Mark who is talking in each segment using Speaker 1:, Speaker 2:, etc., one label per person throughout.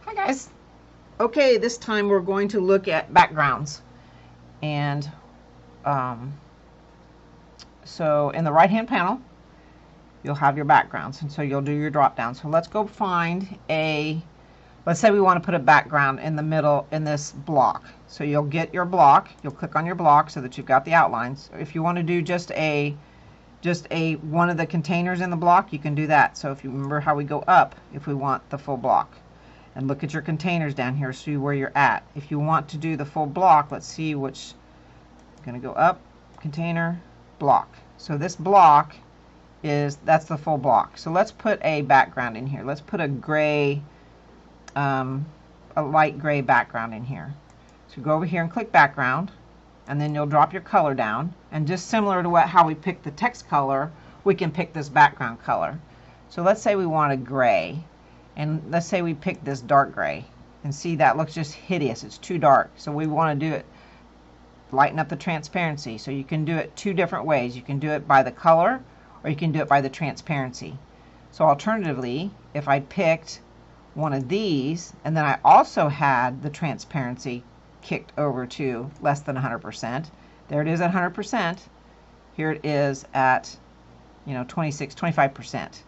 Speaker 1: Hi guys. Okay, this time we're going to look at backgrounds. And um, so in the right hand panel, you'll have your backgrounds. And so you'll do your drop down. So let's go find let's say we want to put a background in the middle in this block. So you'll get your block, you'll click on your block so that you've got the outlines. If you want to do just one of the containers in the block, you can do that. So if you remember how we go up, if we want the full block. And look at your containers down here, see where you're at. If you want to do the full block, let's see which, I'm going to go up, container, block. So this block that's the full block. So let's put a background in here. Let's put a gray, a light gray background in here. So go over here and click background, and then you'll drop your color down. And just similar to how we picked the text color, we can pick this background color. So let's say we want a gray. And let's say we pick this dark gray, and see that looks just hideous. It's too dark. So we want to do it, lighten up the transparency. So you can do it two different ways. You can do it by the color, or you can do it by the transparency. So alternatively, if I picked one of these, and then I also had the transparency kicked over to less than 100%, there it is at 100%. Here it is at 25%.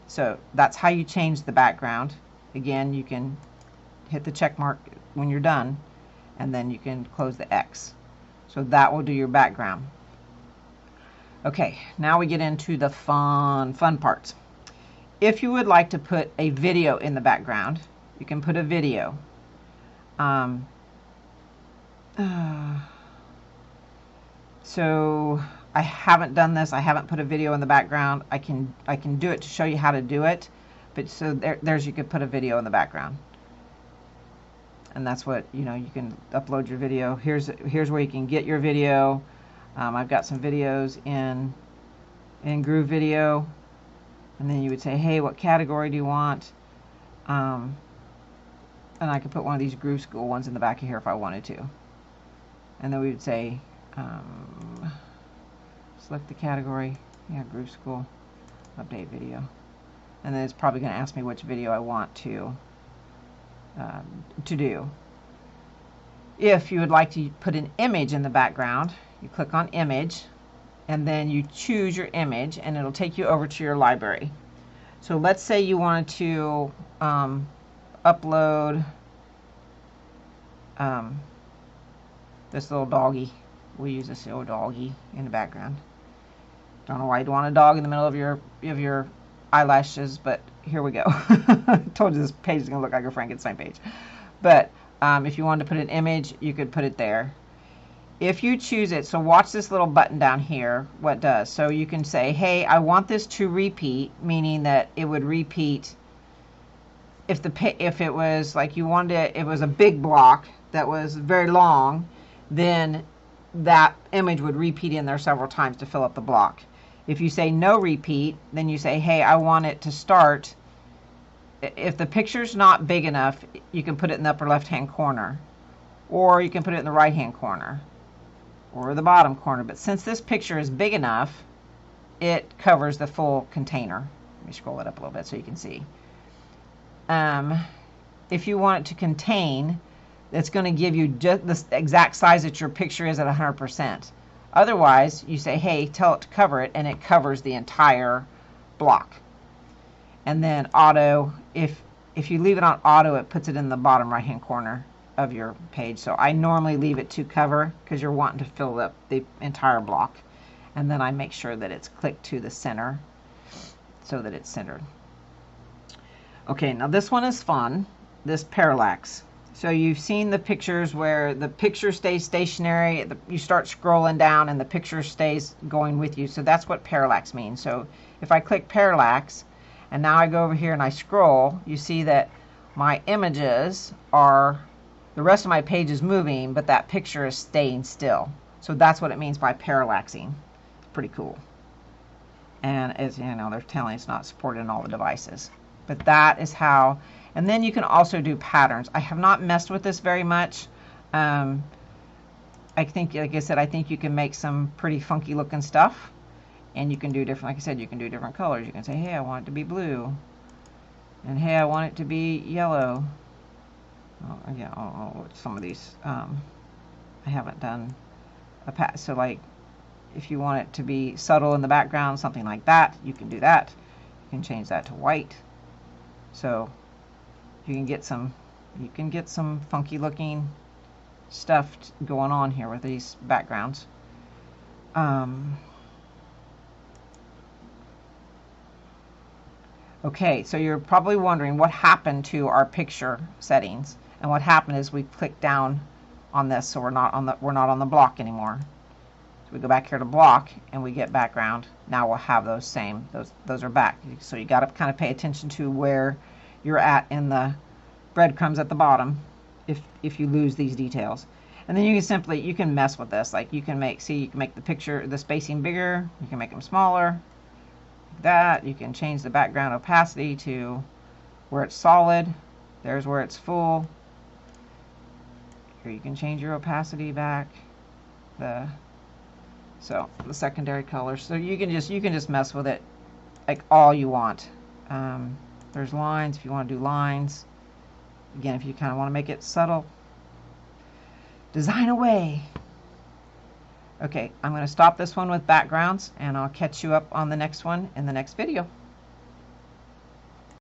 Speaker 1: So that's how you change the background. Again, you can hit the check mark when you're done, and then you can close the X. So that will do your background. Okay, now we get into the fun parts. If you would like to put a video in the background, you can put a video. So I haven't done this. I haven't put a video in the background. I can do it to show you how to do it. But so there's you could put a video in the background. And that's what, you can upload your video. Here's where you can get your video. I've got some videos in Groove Video. And then you would say, hey, what category do you want? And I could put one of these Groove School ones in the back of here if I wanted to. And then we would say, select the category, Groove School, update video. And then it's probably going to ask me which video I want to do. If you would like to put an image in the background, you click on image, and then you choose your image, and it'll take you over to your library. So let's say you wanted to upload this little doggy. We use this little doggy in the background. Don't know why you'd want a dog in the middle of your eyelashes, but here we go. I told you this page is going to look like a Frankenstein page. But if you wanted to put an image, you could put it there. If you choose it, so watch this little button down here, what it does. So you can say, hey, I want this to repeat, meaning that it would repeat if it was like you wanted it, it was a big block that was very long, then that image would repeat in there several times to fill up the block. If you say no repeat, then you say, hey, I want it to start. If the picture's not big enough, you can put it in the upper left-hand corner, or you can put it in the right-hand corner, or the bottom corner. But since this picture is big enough, it covers the full container. Let me scroll it up a little bit so you can see. If you want it to contain, it's going to give you just the exact size that your picture is at 100%. Otherwise, you say, hey, tell it to cover it, and it covers the entire block. And then auto, if you leave it on auto, it puts it in the bottom right-hand corner of your page. So I normally leave it to cover because you're wanting to fill up the entire block. And then I make sure that it's clicked to the center so that it's centered. Okay, now this one is fun, this parallax. So you've seen the pictures where the picture stays stationary, you start scrolling down and the picture stays going with you. So that's what parallax means. So if I click parallax and now I go over here and I scroll, you see that my images are, the rest of my page is moving, but that picture is staying still. So that's what it means by parallaxing. It's pretty cool. And as you know, they're telling it's not supported in all the devices. But that is how. And then you can also do patterns. I have not messed with this very much. I think, like I said, I think you can make some pretty funky looking stuff. And you can do different, like I said, you can do different colors. You can say, hey, I want it to be blue. And hey, I want it to be yellow. Yeah, some of these I haven't done so like if you want it to be subtle in the background, something like that, you can do that. You can change that to white. So you can get some funky looking stuff going on here with these backgrounds. Okay, so you're probably wondering what happened to our picture settings, and what happened is we clicked down on this, so we're not on the block anymore. So we go back here to block and we get background. Now we'll have those same, those are back. So you got to kind of pay attention to where you're at in the breadcrumbs at the bottom if you lose these details. And then you can mess with this. Like you can make the spacing bigger, you can make them smaller, like that. You can change the background opacity to where it's solid. There's where it's full. Here you can change your opacity back. The secondary colors. So you can just mess with it like all you want. There's lines if you want to do lines. Again, if you kind of want to make it subtle, design away. Okay, I'm going to stop this one with backgrounds, and I'll catch you up on the next one in the next video.